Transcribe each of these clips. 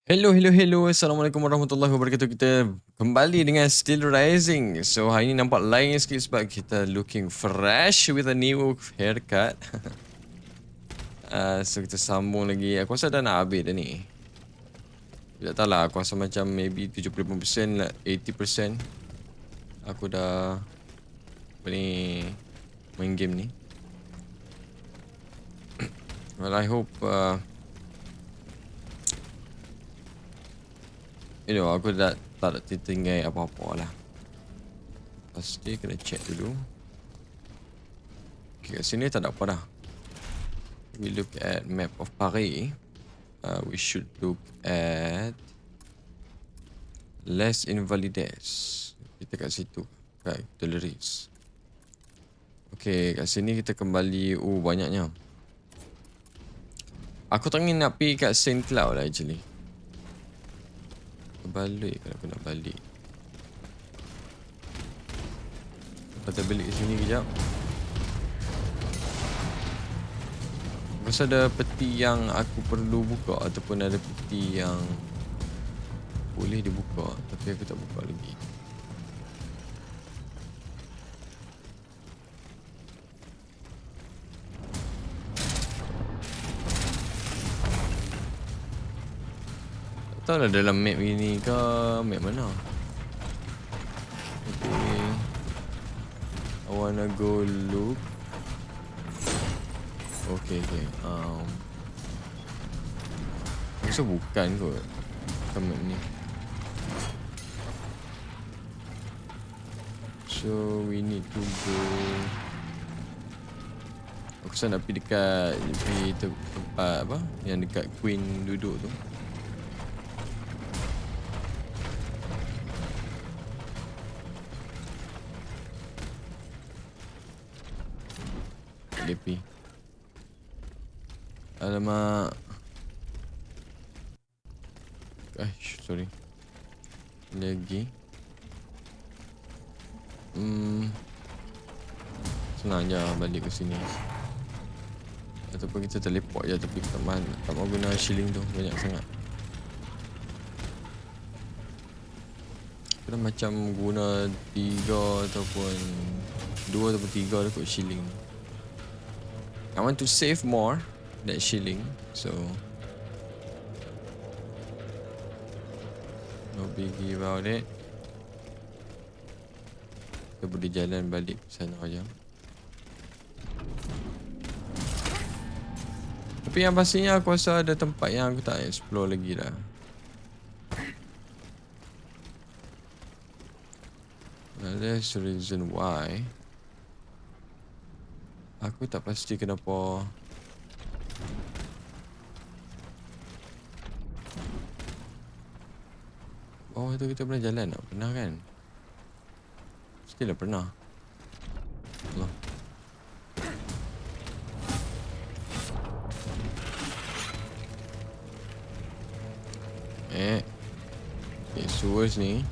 Hello. Assalamualaikum warahmatullahi wabarakatuh. Kita kembali dengan Steelrising. So, hari ni nampak lain sikit sebab kita looking fresh with a new haircut. So, kita sambung lagi. Aku rasa dah nak habis dah ni. Tak tahu lah. Aku rasa macam maybe 75% lah, 80%. Aku dah main game ni. Well, I hope aku dah tak ada tertinggal apa-apa lah. Pasti kena check dulu. Okay, kat sini tak ada apa dah. We look at map of Paris. We should look at Les Invalides. Kita kat situ. Kat Terbongkar. Okay, kat sini kita kembali. Banyaknya. Aku tak ingin nak pergi kat Saint Cloud lah actually. Balik kalau aku nak balik. Kita balik ke sini kejap. Rasa ada peti yang aku perlu buka ataupun ada peti yang boleh dibuka tapi aku tak buka lagi. Tak tahu lah dalam map ini ke map mana. Okay, I wanna go look. Okay. Rasa bukan kot kat map ni. So we need to go. Aku rasa nak pergi dekat tempat apa yang dekat Queen duduk tu. DP. Alamak. Sorry. Lagi. Senang je balik ke sini. Ataupun kita teleport je tapi tak mau guna shilling tu banyak sangat. Kita macam guna 3 ataupun 2 ataupun 3 kot shilling. I want to save more that shilling, so no biggie about it. Kita boleh jalan balik ke sana aja. Tapi yang pastinya aku rasa ada tempat yang aku tak explore lagi dah. That's the reason why aku tak pasti kenapa itu kita pernah jalan tak? Pernah kan? Mestilah pernah. Allah. Okay, sewers ni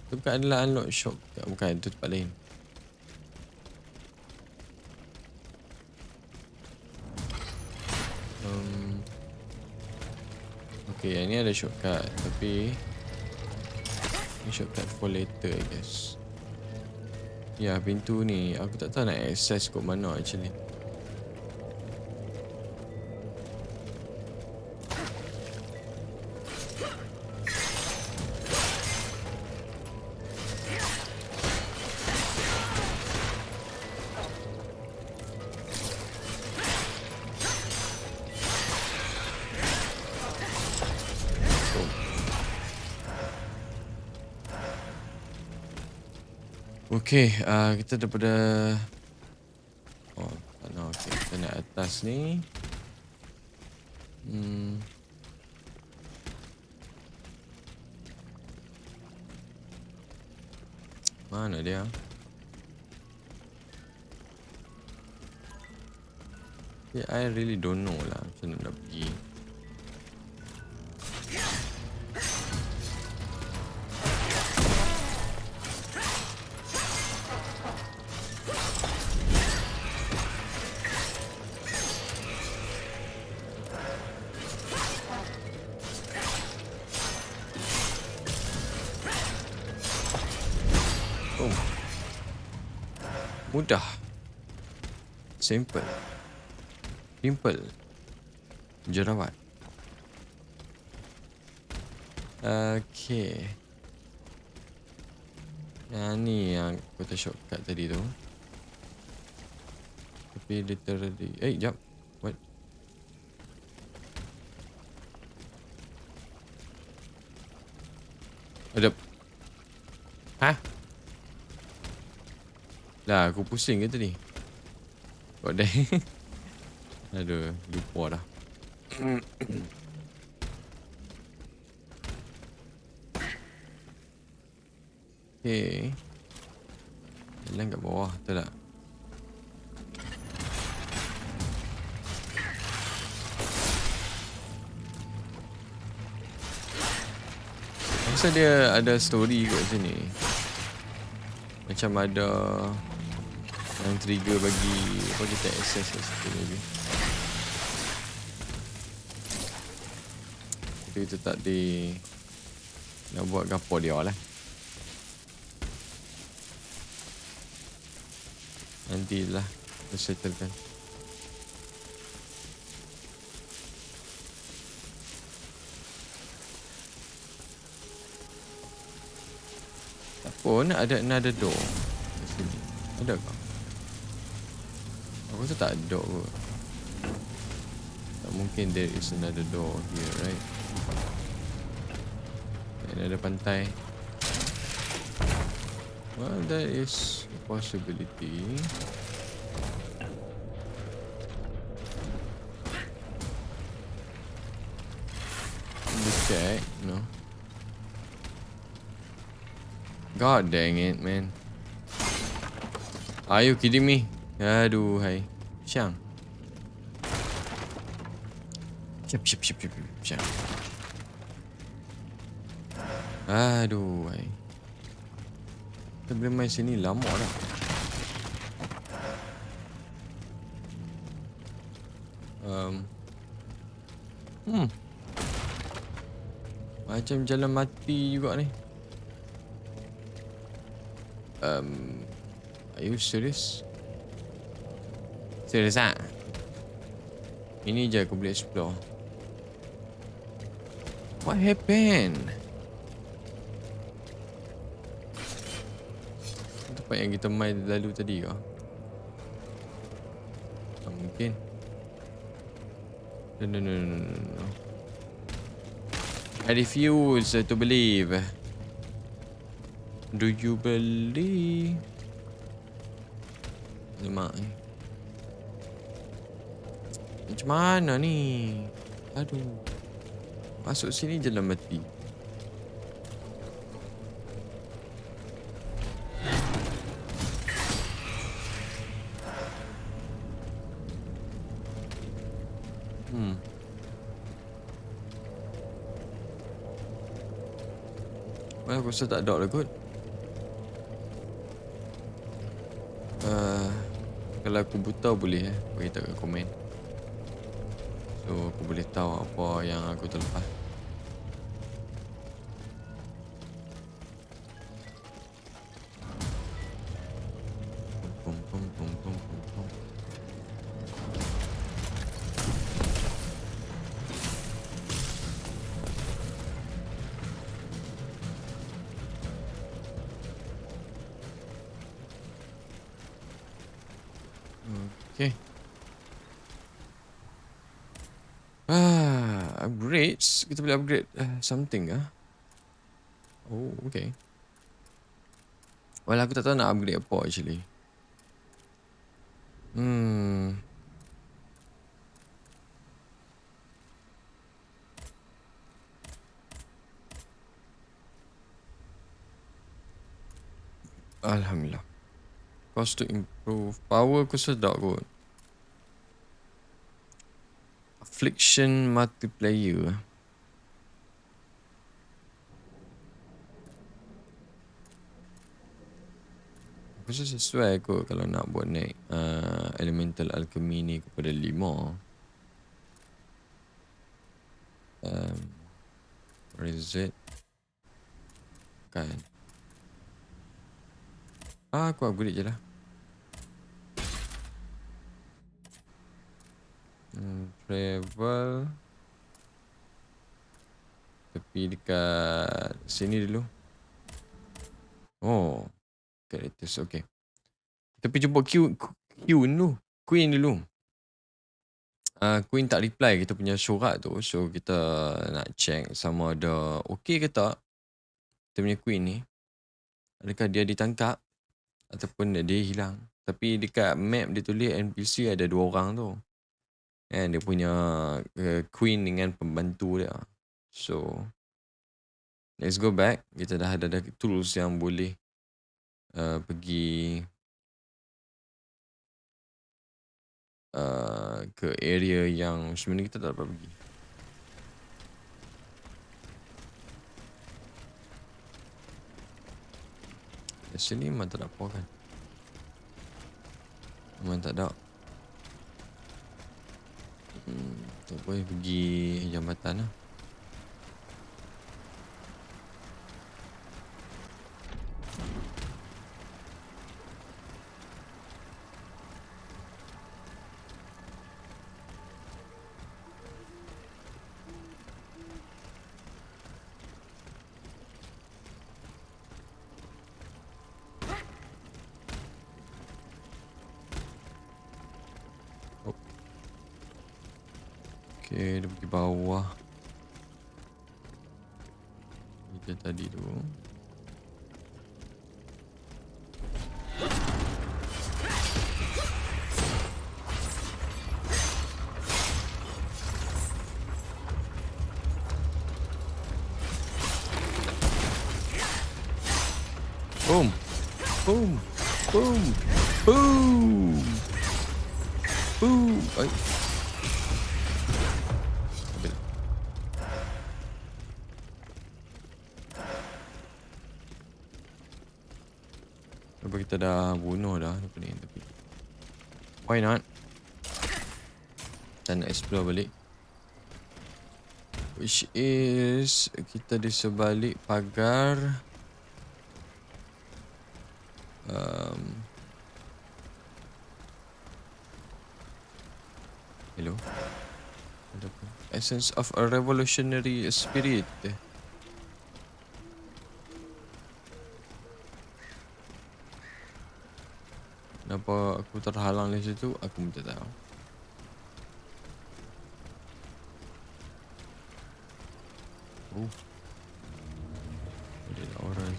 itu bukan adalah unlock shop. Bukan, itu tempat lain. Okay, yang ni ada shortcut. Tapi ni shortcut for later, I guess. Ya, pintu ni aku tak tahu nak access kat mana actually. Okay, kita daripada tak nak. Okay, kita naik atas ni. Mana dia? Okay, I really don't know lah macam mana nak pergi. Mudah. Simple. Jerawat. Okay. Yang ni yang aku tak shortcut tadi tu. Tapi literally... jap. What? Ada. Hah? Lah, aku pusing ke tadi? What the heck? Aduh, lupa dah. Okay. Jalan kat bawah, betul tak? Aku rasa dia ada story kat sini. Macam ada yang trigger bagi apa kita access kat situ lagi. Tapi kita tak di nak buat gapo dia lah. Nantilah kita settlekan. Tak pun ada another door kat sini. Ada ke? Aku rasa tak ada kot. Tak mungkin there is another door here, right? Dan ada pantai. Well, that is a possibility. Let's check. No. God dang it, man. Are you kidding me? Aduh, hai. Siang. Siap. Siang. Aduh, hai. Kita boleh main sini lama dah. Macam jalan mati juga ni. Are you serious? Serius tak? Ini je aku boleh explore. What happened? Tempat yang kita main lalu tadi ke? Tak mungkin. No. I refuse to believe. Do you believe? Lemak ni. Macam mana ni? Aduh. Masuk sini je lah mati. Well, aku rasa tak ada lah kot. Kalau aku buta boleh beritahu kat komen. So aku boleh tahu apa yang aku terlepas. Okay. Upgrades. Kita boleh upgrade something ah. Oh, okay. Well, aku tak tahu nak upgrade apa actually. Alhamdulillah. Cost to improve. Power aku sedap kot. Affliction multiplayer. Aku rasa sesuai kot kalau nak buat naik elemental alchemy ni kepada 5. Where is it? Kan. Aku upgrade je lah. Travel. Tapi dekat sini dulu. Oh. Characters. Okay. Kita pergi jumpa Queen dulu. Queen dulu. Queen tak reply kita punya surat tu. So kita nak check sama ada okay ke tak. Kita punya Queen ni. Adakah dia ditangkap ataupun dia hilang. Tapi dekat map dia tulis NPC ada 2 orang tu. And dia punya Queen dengan pembantu dia. So let's go back. Kita dah ada tools yang boleh pergi ke area yang sebenarnya kita tak dapat pergi. Di sini memang tak ada apa kan. Memang tak ada. Tak boleh pergi jambatan lah. Okay, dia pergi bawah. Kita tadi tu. Boom. Boom. Boom. Boom. Boom. Ay. Sebab kita dah bunuh dah apa ni, tapi why not? Kita nak explore balik. Which is kita di sebalik pagar. Hello. Essence of a revolutionary spirit. Kenapa aku terhalang di situ? Aku pun tak tahu. Ada orang.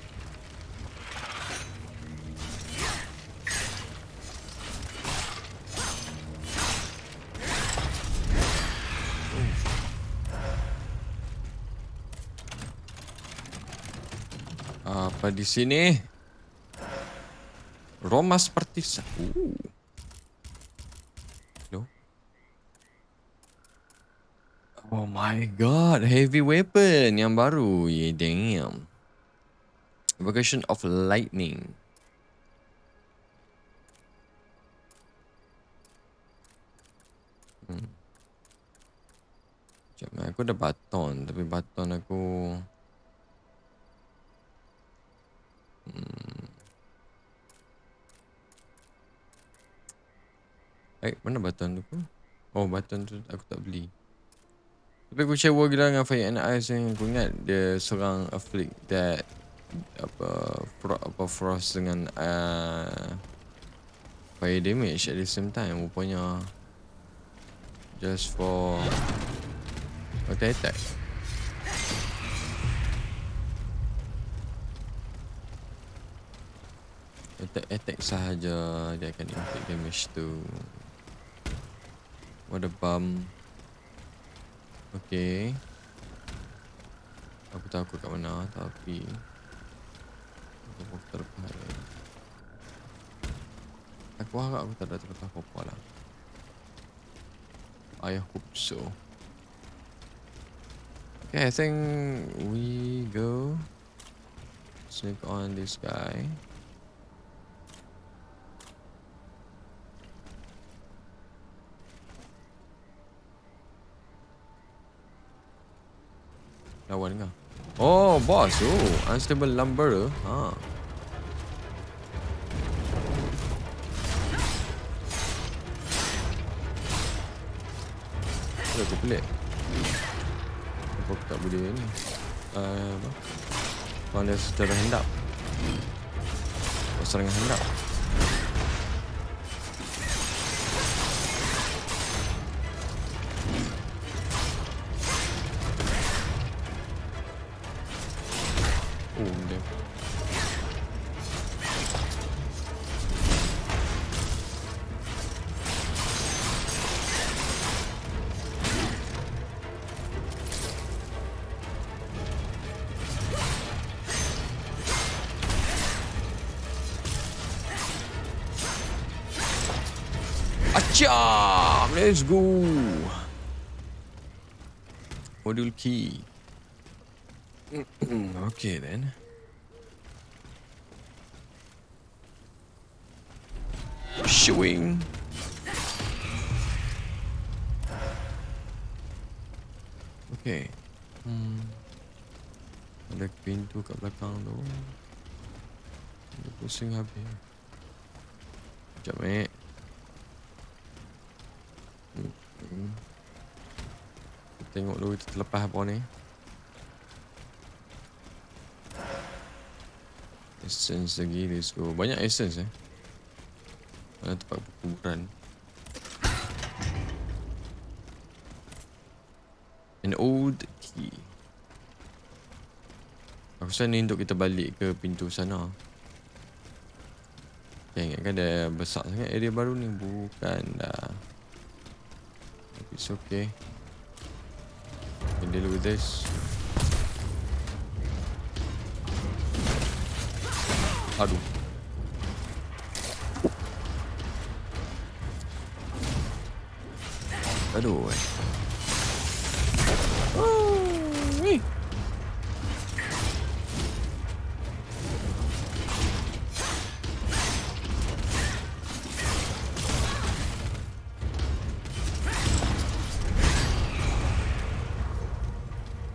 Apa di sini? Roma Spartisa. Hello. Oh my god, heavy weapon yang baru. Yeah, damn. Invocation of lightning. Sekejap, aku ada baton. Tapi baton aku... mana baton tu? Oh, baton tu aku tak beli. Tapi aku kecewa gila dengan Fire and Ice yang aku ingat dia serang afflict that frost dengan fire damage at the same time. Rupanya just for attack. Attack sahaja dia akan inflict damage tu. What a bum. Okay. Aku tahu aku kat mana, tapi aku terlepas. Aku harap aku tak ada terlepas apa-apa lah. I hope so. Okay, I think we go sneak on this guy. Lawan kah? Oh, boss. Oh, unstable lumber. Ha. Aku pelik. Apa aku tak boleh ni? Apa? Kalau dia secara hendak. Serangan hendak. Oh, dia. Acham! Let's go! Module key. Okay then. Showing. Okay. Ada pintu kat belakang tu. Dia pusing habis. Sekejap, mate. Tengok dulu kita terlepas apa ni. Essence lagi. Let's go. Banyak essence Mana tempat perkuburan. An old key. Aku rasa ni untuk kita balik ke pintu sana. Okay, ingatkan dia besar sangat area baru ni. Bukan dah. It's okay. Can deal with this. Aduh. Aduh.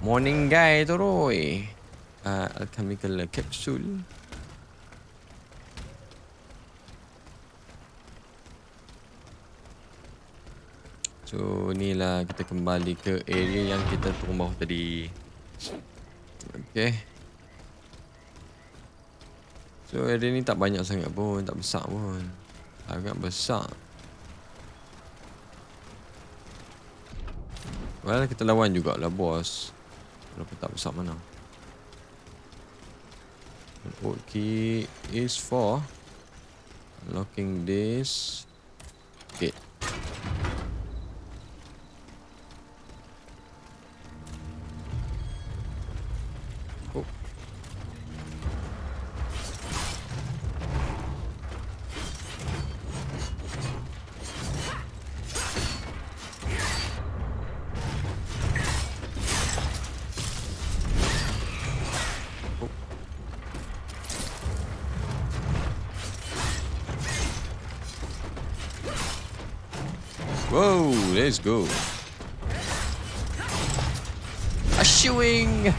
Morning guy tu Roy. Alchemical capsule. So ni lah kita kembali ke area yang kita turun bawah tadi. Okay. So area ni tak banyak sangat pun, tak besar pun. Agak besar. Well, kita lawan jugalah bos. Walaupun tak besar mana. Old key is for unlocking this gate. Oh. Whoa, let's go. A shoeing.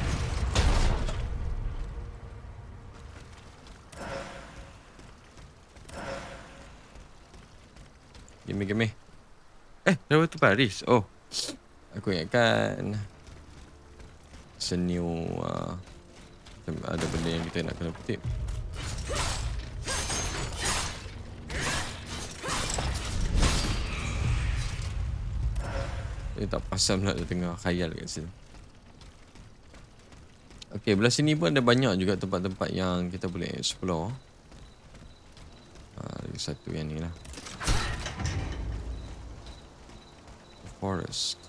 Gimme. Dah tu Paris. Oh. Aku ingatkan new ada benda yang kita nak kena kutip. Dia tak pasal nak tengah khayal kat sini. Okay, belah sini pun ada banyak juga tempat-tempat yang kita boleh explore. Lagi satu yang ni lah. Forest.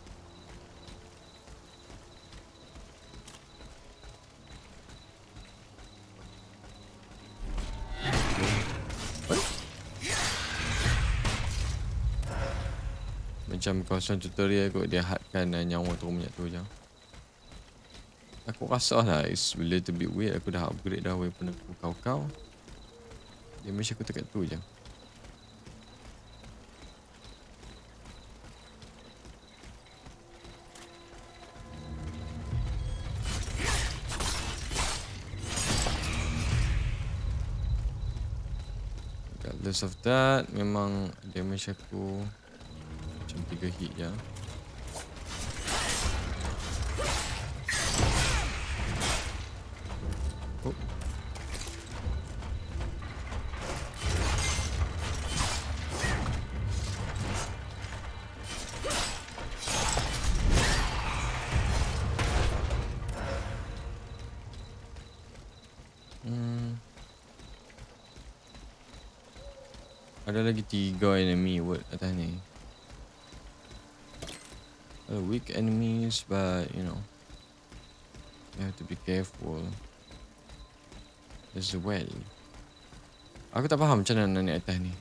Macam kawasan tutorial kot, dia hadkan nyawa turun minyak tu je. Aku rasa lah it's a little bit weird. Aku dah upgrade dah weapon aku kau-kau. Damage aku dekat tu je. Regardless of that, memang damage aku 3 hit je. Ada lagi 3 enemy word atas ni. Weak enemies, but you know, you have to be careful as well. Aku tak faham macam mana nak naik atas ni.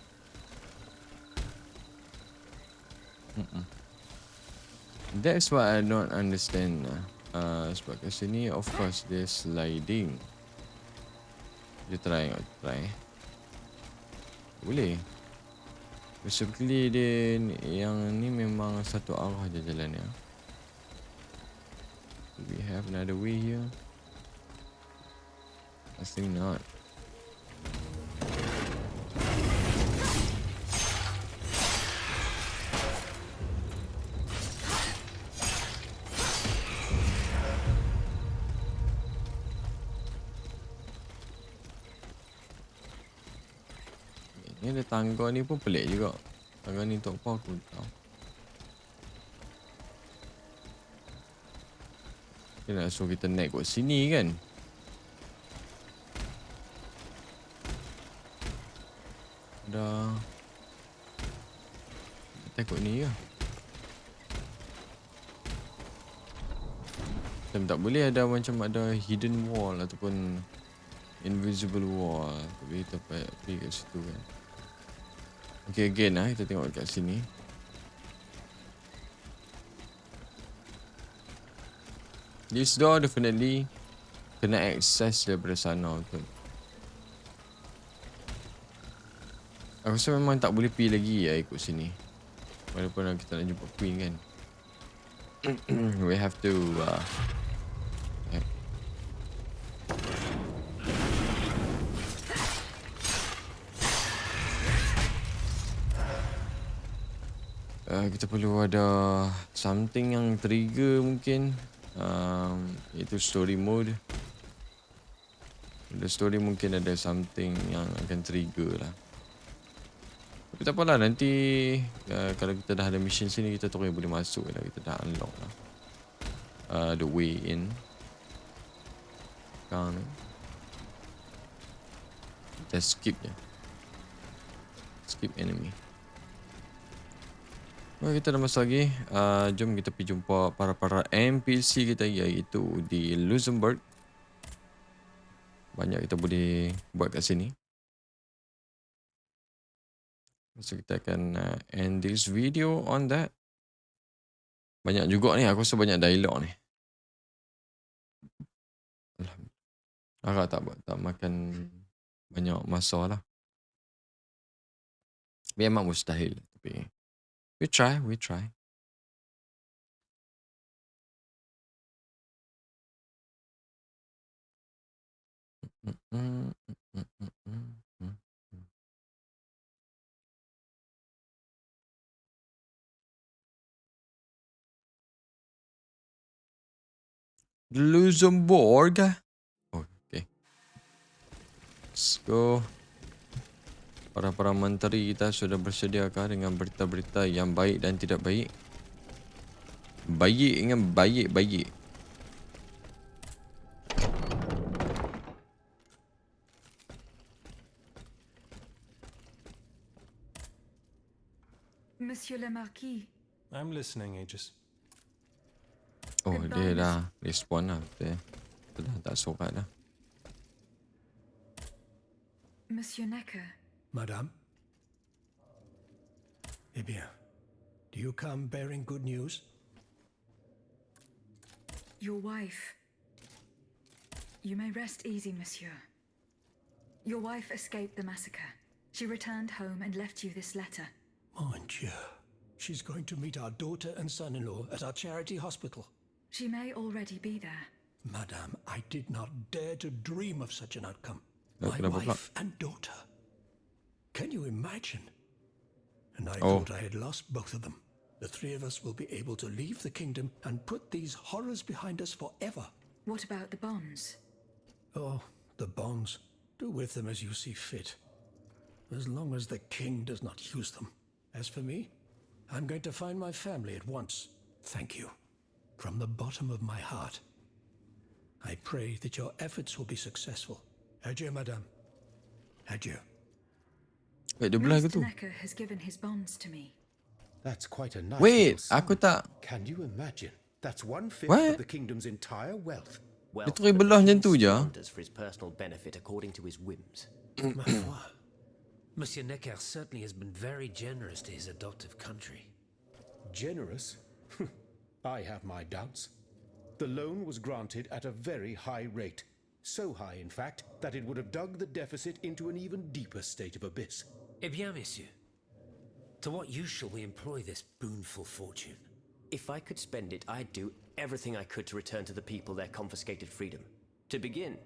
That's what I don't understand. Sebab kat sini, of course, dia sliding. Dia try. Boleh. Basically dia yang ni memang satu arah je jalan ya. Do we have another way here? I think not. Ni ada tangga ni pun pelik juga. Tangga ni untuk apa aku tahu. Dia nak suruh kita naik kat sini kan. Dah takut ni ke. Macam tak boleh ada macam ada hidden wall ataupun invisible wall. Tapi kita pergi kat situ kan. Okay, again lah. Kita tengok kat sini. This door definitely kena access daripada sana tu. Aku rasa memang tak boleh pergi lagi ya ikut sini. Walaupun kita nak jumpa Queen kan. We have to kita perlu ada something yang trigger mungkin. Itu story mode. The story mungkin ada something yang akan trigger lah. Tapi tak apalah, nanti kalau kita dah ada mission sini, kita terus boleh masuk lah. Kita dah unlock lah the way in. Sekarang ni kita skip je. Skip enemy. Kita dah masuk lagi. Jom kita pergi jumpa para NPC kita, iaitu di Luxembourg. Banyak kita boleh buat kat sini. So kita akan end this video on that. Banyak juga ni. Aku rasa banyak dialog ni. Alhamdulillah. Agak tak makan banyak masa lah. Memang mustahil. Tapi we try. Luxembourg. Okay. Let's go. Para menteri kita sudah bersediakah dengan berita-berita yang baik dan tidak baik? Baik dengan baik. Monsieur le Marquis. I'm listening, Aegis. Oh, dia dah respon lah. Dia dah tak sokat dah. Monsieur Necker. Madame? Eh bien, do you come bearing good news? Your wife. You may rest easy, monsieur. Your wife escaped the massacre. She returned home and left you this letter. Mon Dieu. She's going to meet our daughter and son-in-law at our charity hospital. She may already be there. Madame, I did not dare to dream of such an outcome. No, My kenapa pula? wife and daughter. Can you imagine? And I Oh. thought I had lost both of them. The three of us will be able to leave the kingdom and put these horrors behind us forever. What about the bonds? Oh, the bonds. Do with them as you see fit. As long as the king does not use them. As for me, I'm going to find my family at once. Thank you. From the bottom of my heart. I pray that your efforts will be successful. Adieu, madame. Adieu. Wait, dia belah Louis ke tu? Necker has given his bonds to me. That's quite a nice Wait, little sum. aku tak... Can you imagine? That's 1/5 What? of the kingdom's entire wealth. Dia terus belah macam tu je. For his personal benefit according to his whims. Ma foi. Monsieur Necker certainly has been very generous to his adoptive country. Generous? I have my doubts. The loan was granted at a very high rate. So high, in fact, that it would have dug the deficit into an even deeper state of abyss. Eh bien, monsieur. To what use shall we employ this boonful fortune? If I could spend it, I'd do everything I could to return to the people their confiscated freedom. To begin,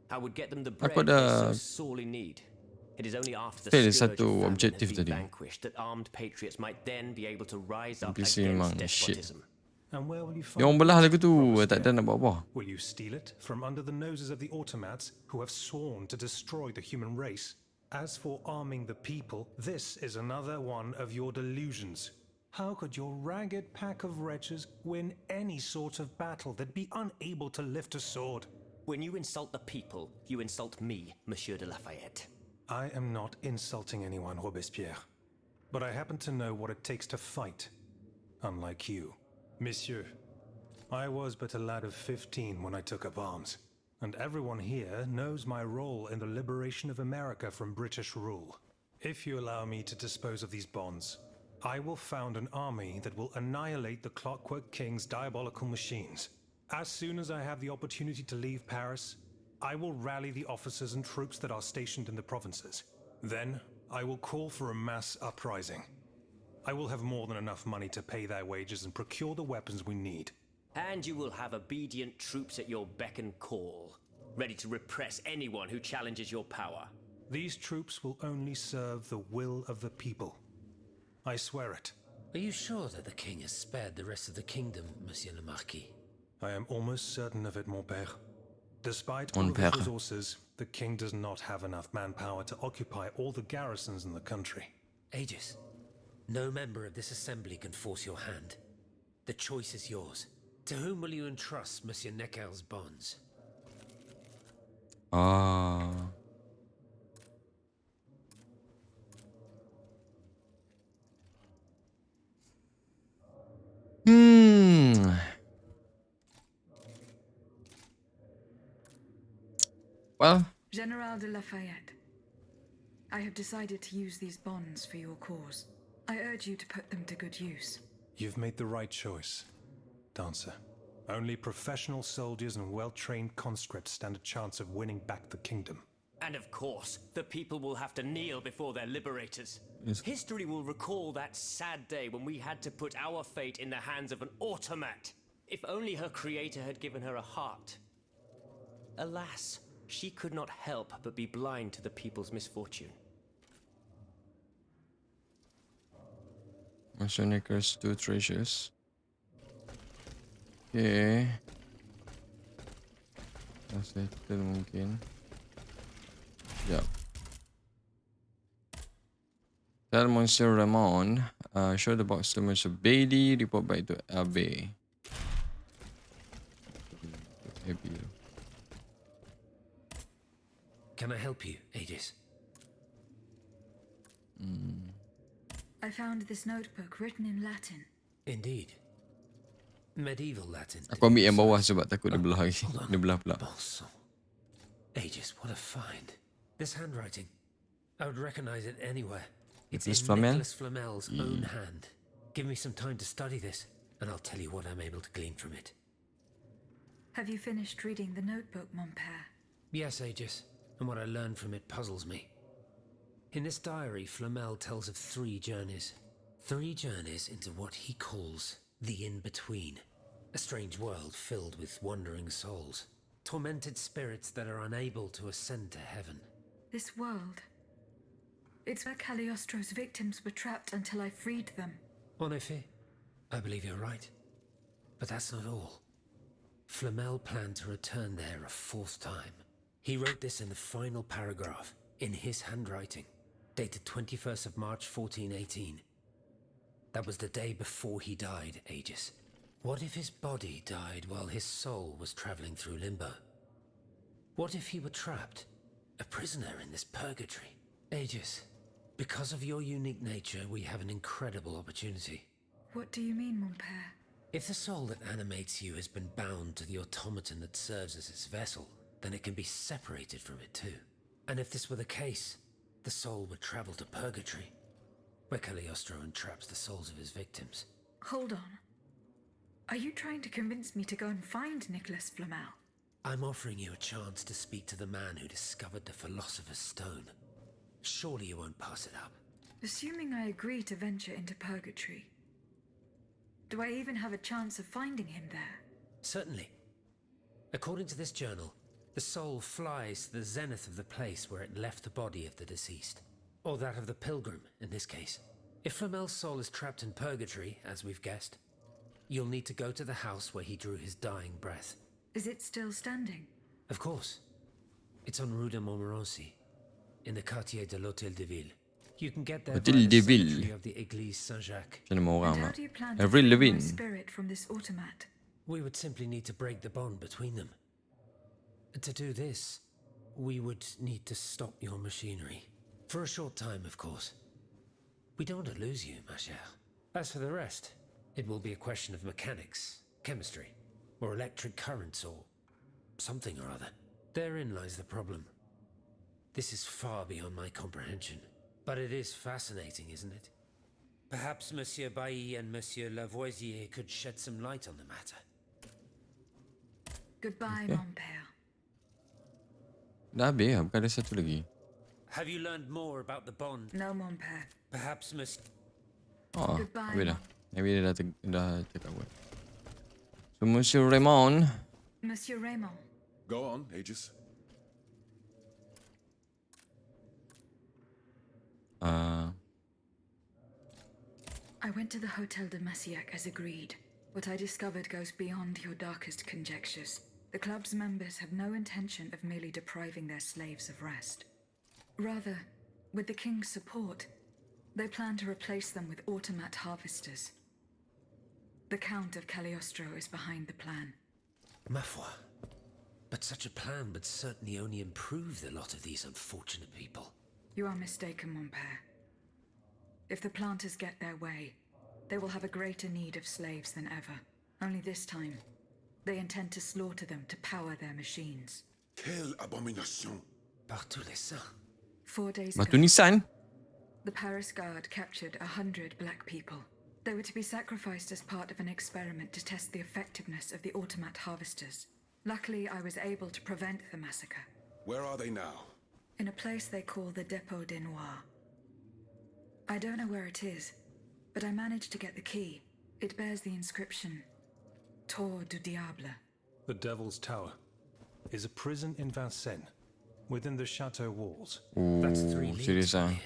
I would get them the bread Aku they so ada sorely need. It is only after the fail scourge satu of famine objective has been tadi. vanquished that armed patriots might then be able to rise up NPC against memang shit. despotism. And where will you Dia orang find belah it, lagu tu, Robespierre? tak ada nak buat apa. Will you steal it from under the noses of the automats who have sworn to destroy the human race? As for arming the people, this is another one of your delusions. How could your ragged pack of wretches win any sort of battle that'd be unable to lift a sword? When you insult the people, you insult me, Monsieur de Lafayette. I am not insulting anyone, Robespierre. But I happen to know what it takes to fight. Unlike you. Monsieur, I was but a lad of 15 when I took up arms. And everyone here knows my role in the liberation of America from British rule. If you allow me to dispose of these bonds, I will found an army that will annihilate the Clockwork King's diabolical machines. As soon as I have the opportunity to leave Paris, I will rally the officers and troops that are stationed in the provinces. Then, I will call for a mass uprising. I will have more than enough money to pay their wages and procure the weapons we need. And you will have obedient troops at your beck and call, ready to repress anyone who challenges your power. These troops will only serve the will of the people. I swear it. Are you sure that the king has spared the rest of the kingdom, Monsieur le Marquis? I am almost certain of it, mon père. Despite Mon all of his père. resources, the king does not have enough manpower to occupy all the garrisons in the country. Aegis, no member of this assembly can force your hand. The choice is yours. To whom will you entrust Monsieur Necker's bonds? Ah. Well, General de Lafayette, I have decided to use these bonds for your cause. I urge you to put them to good use. You've made the right choice, Dancer. Only professional soldiers and well-trained conscripts stand a chance of winning back the kingdom. And of course, the people will have to kneel before their liberators. Yes. History will recall that sad day when we had to put our fate in the hands of an automat. If only her creator had given her a heart. Alas, she could not help but be blind to the people's misfortune. Masonicers 2 treasures. Okay. Dah settle mungkin. Sekejap. Tell Monsieur Ramon, show the box to Monsieur Bailey, report back to Abbey. Abbey. Can I help you, Aegis? I found this notebook written in Latin. Indeed. Medieval Latin. Aku ambil yang bawah sebab takut dia belah lagi. Hold on. Dia belah pula. Bon sang. Aegis, what a find. This handwriting. I would recognize it anywhere. It's in Nicholas Flamel? Nicholas Flamel's own hand. Give me some time to study this, and I'll tell you what I'm able to glean from it. Have you finished reading the notebook, mon père? Yes, Aegis, and what I learned from it puzzles me. In this diary, Flamel tells of 3 journeys. 3 journeys into what he calls the in-between. A strange world filled with wandering souls. Tormented spirits that are unable to ascend to heaven. This world. It's where Cagliostro's victims were trapped until I freed them. En effet, I believe you're right. But that's not all. Flamel planned to return there a 4th time. He wrote this in the final paragraph, in his handwriting, dated 21st of March 1418. That was the day before he died, Aegis. What if his body died while his soul was traveling through limbo? What if he were trapped, a prisoner in this purgatory? Aegis, Because of your unique nature, we have an incredible opportunity. What do you mean, mon père? If the soul that animates you has been bound to the automaton that serves as its vessel, then it can be separated from it too. And if this were the case, the soul would travel to purgatory, where Cagliostro entraps the souls of his victims. Hold on. Are you trying to convince me to go and find Nicholas Flamel? I'm offering you a chance to speak to the man who discovered the Philosopher's Stone. Surely you won't pass it up. Assuming I agree to venture into purgatory, do I even have a chance of finding him there? Certainly. According to this journal, the soul flies to the zenith of the place where it left the body of the deceased. Or that of the pilgrim, in this case. If Flamel's soul is trapped in purgatory, as we've guessed, you'll need to go to the house where he drew his dying breath. Is it still standing? Of course. It's on Rue de Montmorency, in the quartier de l'Hôtel de Ville. You can get there by Hôtel de the Ville. cemetery of the Église Saint-Jacques. Känner mig And oran how va? do you plan to Avril free my Lavigne. spirit from this automat? We would simply need to break the bond between them. To do this, we would need to stop your machinery. For a short time, of course. We don't want to lose you, ma chère. As for the rest, it will be a question of mechanics, chemistry, or electric currents, or something or other. Therein lies the problem. This is far beyond my comprehension. But it is fascinating, isn't it? Perhaps Monsieur Bailly and Monsieur Lavoisier could shed some light on the matter. Goodbye, Okay. mon père. Dah habis lah, bukan ada satu lagi. Have you learned more about the bond? No, mon père. Perhaps Monsieur... Oh, Goodbye, habis dah. Mom. Maybe dia dah cakap buat. So, Monsieur Raymond. Monsieur Raymond, Go on, Aegis. I went to the Hotel de Massiac as agreed. What I discovered goes beyond your darkest conjectures. The club's members have no intention of merely depriving their slaves of rest. Rather, with the king's support, they plan to replace them with automat harvesters. The Count of Cagliostro is behind the plan. Ma foi. But such a plan would certainly only improve the lot of these unfortunate people. You are mistaken, mon père. If the planters get their way, they will have a greater need of slaves than ever. Only this time, they intend to slaughter them to power their machines. Quelle abomination! Par tous les saints. 4 days Batu ago, nisan. the Paris Guard captured 100 black people. They were to be sacrificed as part of an experiment to test the effectiveness of the automat harvesters. Luckily, I was able to prevent the massacre. Where are they now? In a place they call the Dépôt des Noirs. I don't know where it is, but I managed to get the key. It bears the inscription, Tour du Diable. The Devil's Tower is a prison in Vincennes, within the chateau walls. That's 3 leagues serious from ah. here.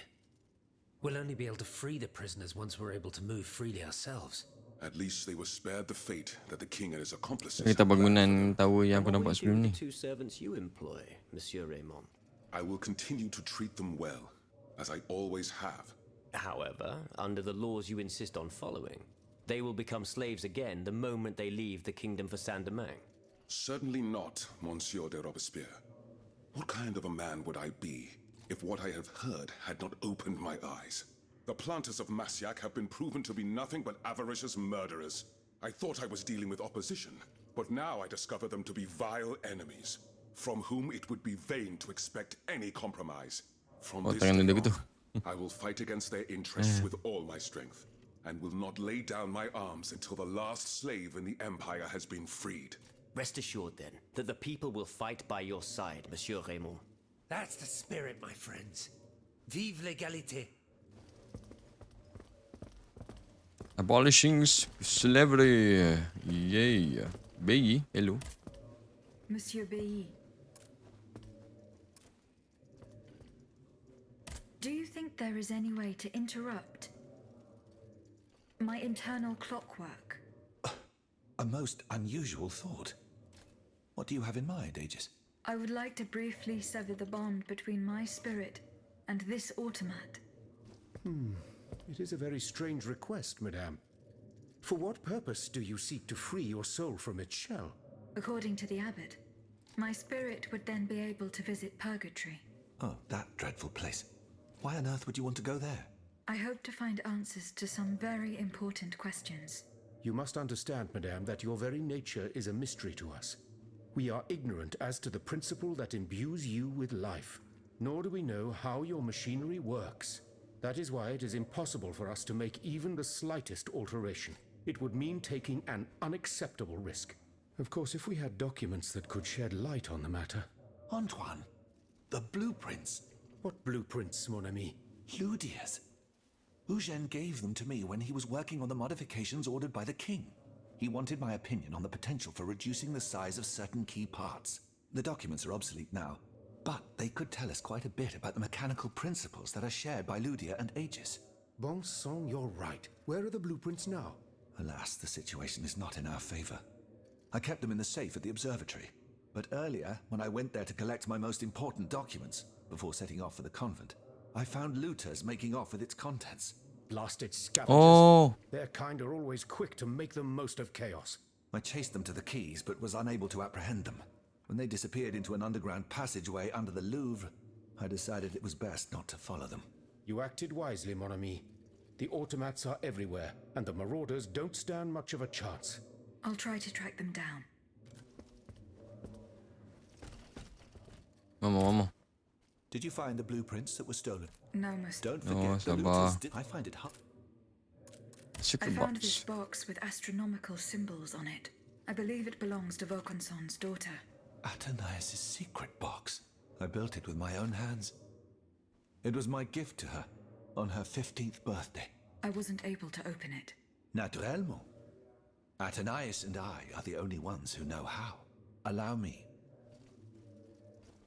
We'll only be able to free the prisoners once we're able to move freely ourselves. At least they were spared the fate that the king and his accomplices Kita had planned for bangunan them. tower yang And aku what will nampak you do sebelum with ni. the 2 servants you employ, Monsieur Raymond? I will continue to treat them well, as I always have. However, under the laws you insist on following, they will become slaves again the moment they leave the kingdom for Saint-Domingue. Certainly not, Monsieur de Robespierre. What kind of a man would I be if what I have heard had not opened my eyes? The planters of Massiac have been proven to be nothing but avaricious murderers. I thought I was dealing with opposition, but now I discover them to be vile enemies, from whom it would be vain to expect any compromise. From Oh, this tangan day dia gitu. on, I will fight against their interests with all my strength, and will not lay down my arms until the last slave in the Empire has been freed. Rest assured, then, that the people will fight by your side, Monsieur Raymond. That's the spirit, my friends. Vive l'égalité. Abolishing slavery. Yay. Bayi, hello. Monsieur Bailly. Do you think there is any way to interrupt my internal clockwork? A most unusual thought. What do you have in mind, Aegis? I would like to briefly sever the bond between my spirit and this automat. It is a very strange request, madame. For what purpose do you seek to free your soul from its shell? According to the abbot, my spirit would then be able to visit purgatory. Oh, that dreadful place. Why on earth would you want to go there? I hope to find answers to some very important questions. You must understand, madame, that your very nature is a mystery to us. We are ignorant as to the principle that imbues you with life, nor do we know how your machinery works. That is why it is impossible for us to make even the slightest alteration. It would mean taking an unacceptable risk. Of course, if we had documents that could shed light on the matter. Antoine, the blueprints. What blueprints, mon ami? Ludia's. Eugène gave them to me when he was working on the modifications ordered by the king. He wanted my opinion on the potential for reducing the size of certain key parts. The documents are obsolete now, but they could tell us quite a bit about the mechanical principles that are shared by Ludia and Aegis. Bon sang, you're right. Where are the blueprints now? Alas, the situation is not in our favor. I kept them in the safe at the observatory, but earlier, when I went there to collect my most important documents, before setting off for the convent, I found looters making off with its contents. Blasted scavengers. Oh. Their kind are always quick to make the most of chaos. I chased them to the keys, but was unable to apprehend them. When they disappeared into an underground passageway under the Louvre, I decided it was best not to follow them. You acted wisely, mon ami. The automats are everywhere, and the marauders don't stand much of a chance. I'll try to track them down. Vamos. Did you find the blueprints that were stolen? No, Mr. Don't forget the sabar. looters I find it hard. I Secret found this box. box with astronomical symbols on it. I believe it belongs to Vaucanson's daughter. Athénaïs' secret box. I built it with my own hands. It was my gift to her on her 15th birthday. I wasn't able to open it. Naturellement. Athénaïs and I are the only ones who know how. Allow me.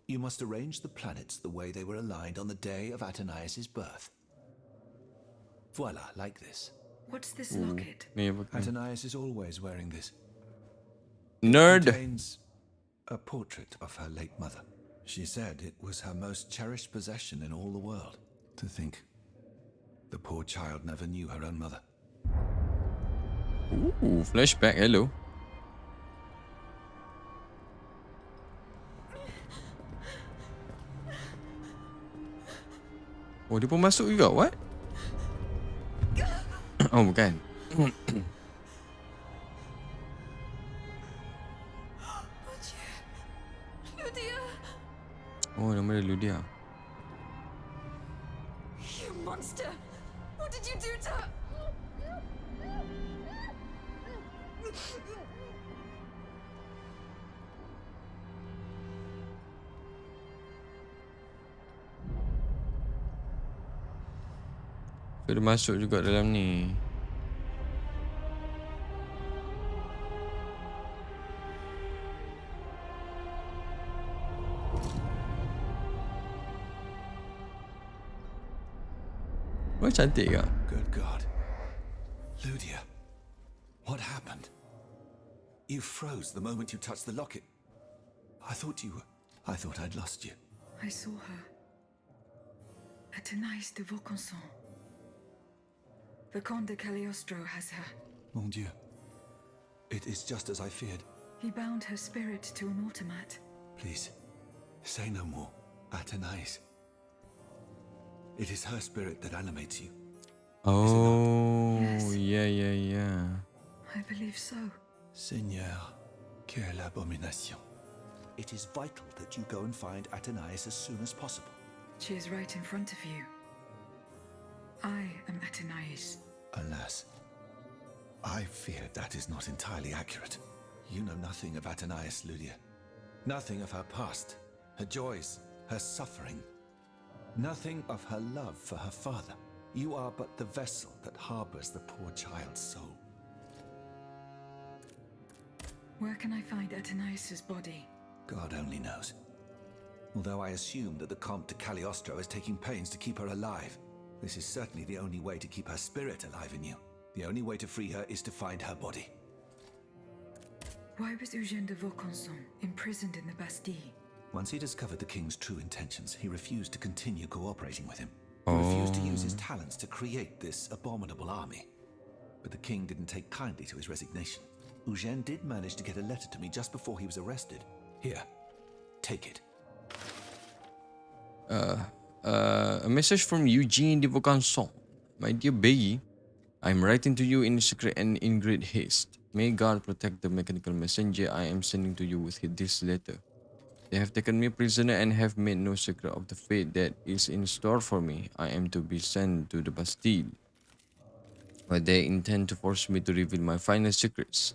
You must arrange the planets the way they were aligned on the day of Athénaïs' birth. Voila, like this. What's this locket? Ni apa kan? Athénaïs is always wearing this. Nerd. Contains a portrait of her late mother. She said it was her most cherished possession in all the world. To think, the poor child never knew her own mother. Ooh, flashback. Hello. Oh, dia pun masuk juga. What? Oh, bukan. Oh, nama dia Ludia. You monster! What did you do to her? So, dia masuk juga dalam ni. Oh, cantik kak. Good God. Ludia, what happened? You froze the moment you touched the locket. I thought I'd lost you. I saw her. Athénaïs de Vaucanson. The Comte de Cagliostro has her. Mon Dieu. It is just as I feared. He bound her spirit to an automat. Please, say no more. Athénaïs. It is her spirit that animates you. Oh, Yes. yeah. I believe so. Seigneur, quelle abomination. It is vital that you go and find Athénaïs as soon as possible. She is right in front of you. I am Athénaïs. Alas, I fear that is not entirely accurate. You know nothing of Athénaïs, Ludia. Nothing of her past, her joys, her suffering. Nothing of her love for her father. You are but the vessel that harbors the poor child's soul. Where can I find Athénaïs' body? God only knows. Although I assume that the Comte de Cagliostro is taking pains to keep her alive, this is certainly the only way to keep her spirit alive in you. The only way to free her is to find her body. Why was Eugène de Vaucanson imprisoned in the Bastille? Once he discovered the king's true intentions, he refused to continue cooperating with him. He refused to use his talents to create this abominable army. But the king didn't take kindly to his resignation. Eugène did manage to get a letter to me just before he was arrested. Here, take it. A message from Eugene de Vaucanson. My dear Bayi, I'm writing to you in secret and in great haste. May God protect the mechanical messenger I am sending to you with this letter. They have taken me prisoner and have made no secret of the fate that is in store for me. I am to be sent to the Bastille, where they intend to force me to reveal my finest secrets.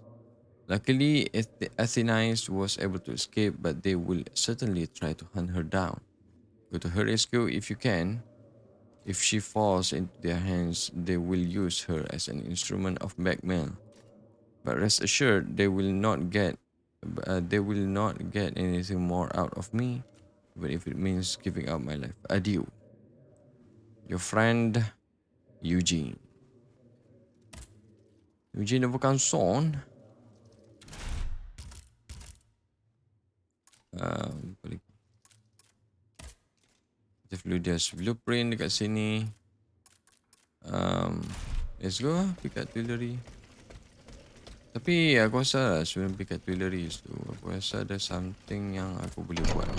Luckily, Athenias was able to escape, but they will certainly try to hunt her down. Go to her rescue if you can. If she falls into their hands, they will use her as an instrument of blackmail. But rest assured, they will not get anything more out of me, even if it means giving up my life. Adieu. Your friend, Eugene. Eugene of Canson. Apa lagi? Fluidia's blueprint dekat sini. Let's go lah, pick artillery. Tapi aku rasa sebelum pick artillery tu, aku rasa ada something yang aku boleh buat.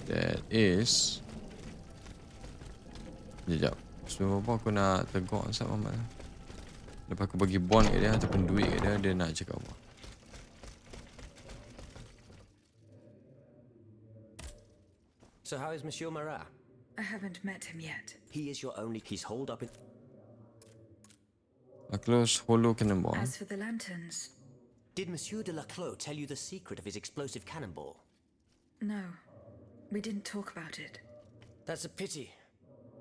That is... Sekejap. Sebelum apa aku nak tegur Ansat Muhammad. Lepas aku bagi bond kat dia ataupun duit kat dia, dia nak cakap apa. So how is Monsieur Marat? I haven't met him yet. He is your only... He's holed up in... A close hollow cannonball. As for the lanterns... Did Monsieur de Laclos tell you the secret of his explosive cannonball? No. We didn't talk about it. That's a pity.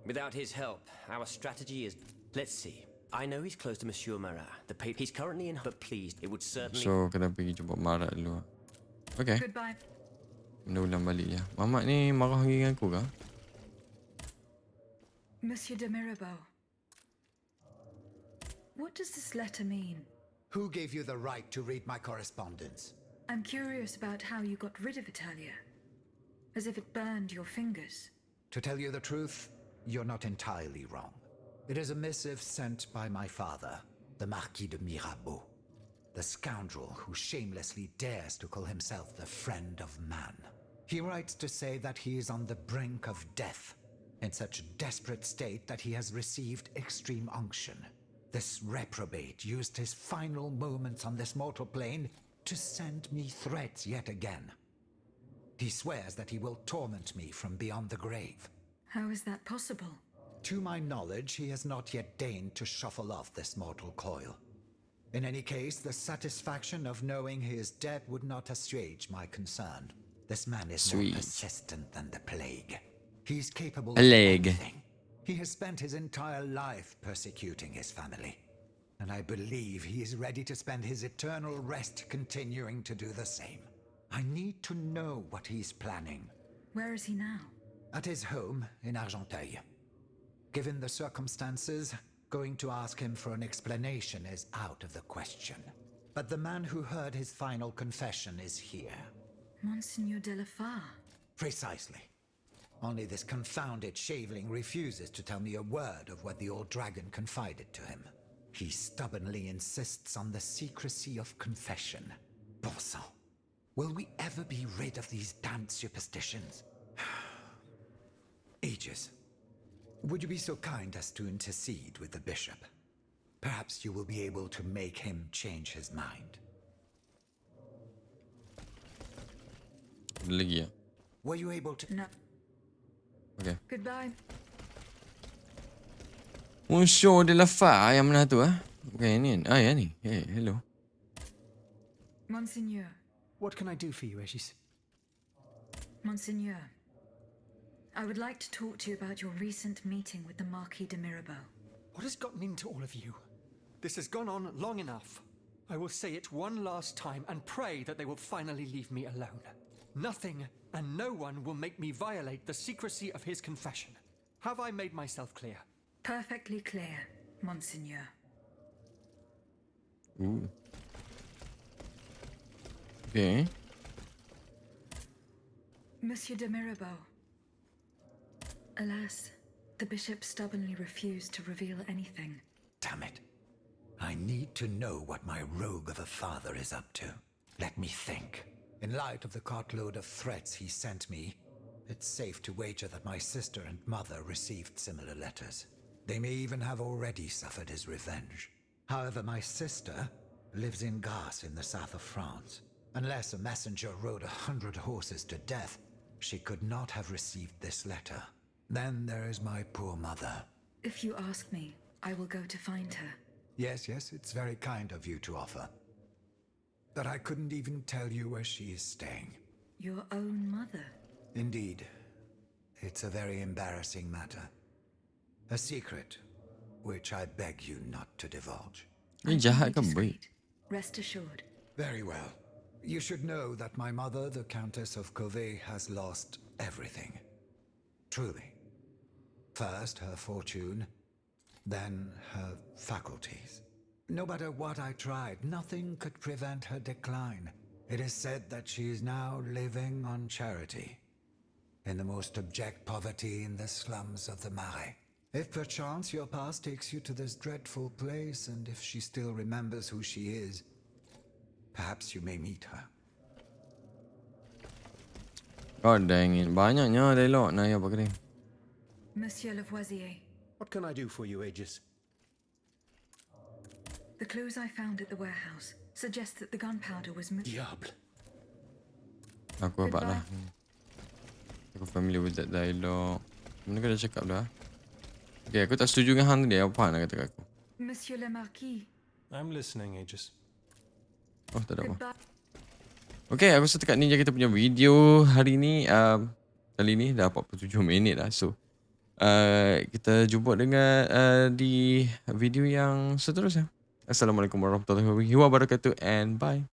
Without his help, our strategy is... Let's see. I know he's close to Monsieur Marat. He's currently in... But please, it would certainly... So, kena pergi jumpa Marat dulu. Okay. Goodbye. Kena ulang balik je. Mamat ni marah lagi dengan aku kah? Monsieur de Mirabeau. What does this letter mean? Who gave you the right to read my correspondence? I'm curious about how you got rid of Italia. As if it burned your fingers. To tell you the truth, you're not entirely wrong. It is a missive sent by my father, the Marquis de Mirabeau, the scoundrel who shamelessly dares to call himself the friend of man. He writes to say that he is on the brink of death, in such a desperate state that he has received extreme unction. This reprobate used his final moments on this mortal plane to send me threats yet again. He swears that he will torment me from beyond the grave. How is that possible? To my knowledge, he has not yet deigned to shuffle off this mortal coil. In any case, the satisfaction of knowing he is dead would not assuage my concern. This man is more persistent than the plague. He's capable of anything. He has spent his entire life persecuting his family. And I believe he is ready to spend his eternal rest continuing to do the same. I need to know what he's planning. Where is he now? At his home in Argenteuil. Given the circumstances, going to ask him for an explanation is out of the question. But the man who heard his final confession is here. Monseigneur de la Fare. Precisely. Only this confounded shaveling refuses to tell me a word of what the old dragon confided to him. He stubbornly insists on the secrecy of confession. Bon sang. Will we ever be rid of these damned superstitions? Aegis, would you be so kind as to intercede with the bishop? Perhaps you will be able to make him change his mind. Were you able to... No. Okay. Goodbye. Monsieur de la Fare yang mana tu Okay, ni. Ya ni. Hey, hello. Monseigneur. What can I do for you, Aegis? Monseigneur. I would like to talk to you about your recent meeting with the Marquis de Mirabeau. What has gotten into all of you? This has gone on long enough. I will say it one last time and pray that they will finally leave me alone. Nothing and no one will make me violate the secrecy of his confession. Have I made myself clear? Perfectly clear, Monseigneur. Ooh. Okay. Monsieur de Mirabeau. Alas, the bishop stubbornly refused to reveal anything. Damn it. I need to know what my rogue of a father is up to. Let me think. In light of the cartload of threats he sent me, it's safe to wager that my sister and mother received similar letters. They may even have already suffered his revenge. However, my sister lives in Grasse in the south of France. Unless a messenger rode 100 horses to death, she could not have received this letter. Then there is my poor mother. If you ask me, I will go to find her. Yes, it's very kind of you to offer. But I couldn't even tell you where she is staying. Your own mother? Indeed. It's a very embarrassing matter. A secret, which I beg you not to divulge. Ni jahat ke baik? Rest assured. Very well. You should know that my mother, the Countess of Covey, has lost everything. Truly. First her fortune, then her faculties. No matter what I tried, nothing could prevent her decline. It is said that she is now living on charity, in the most abject poverty in the slums of the Marais. If perchance your past takes you to this dreadful place, and if she still remembers who she is, perhaps you may meet her. God dang it. Banyaknya dialog nak apa kena. Monsieur Lavoisier, What can I do for you, Aegis? the clues I found at the warehouse suggest that the gunpowder was Diable. Aku dapat lah. Aku familiar with that dialogue. Mana kau dah cakap dah? Okay, aku tak setuju dengan hang tadi. Apa nak kata kat aku? Monsieur le Marquis. I'm listening, Aegis. Oh, tak ada apa. Goodbye. Okay, aku rasa dekat ni je kita punya video hari ni. Kali ni dah 47 minit lah. So, kita jumpa dengan di video yang seterusnya. Assalamualaikum warahmatullahi wabarakatuh and bye.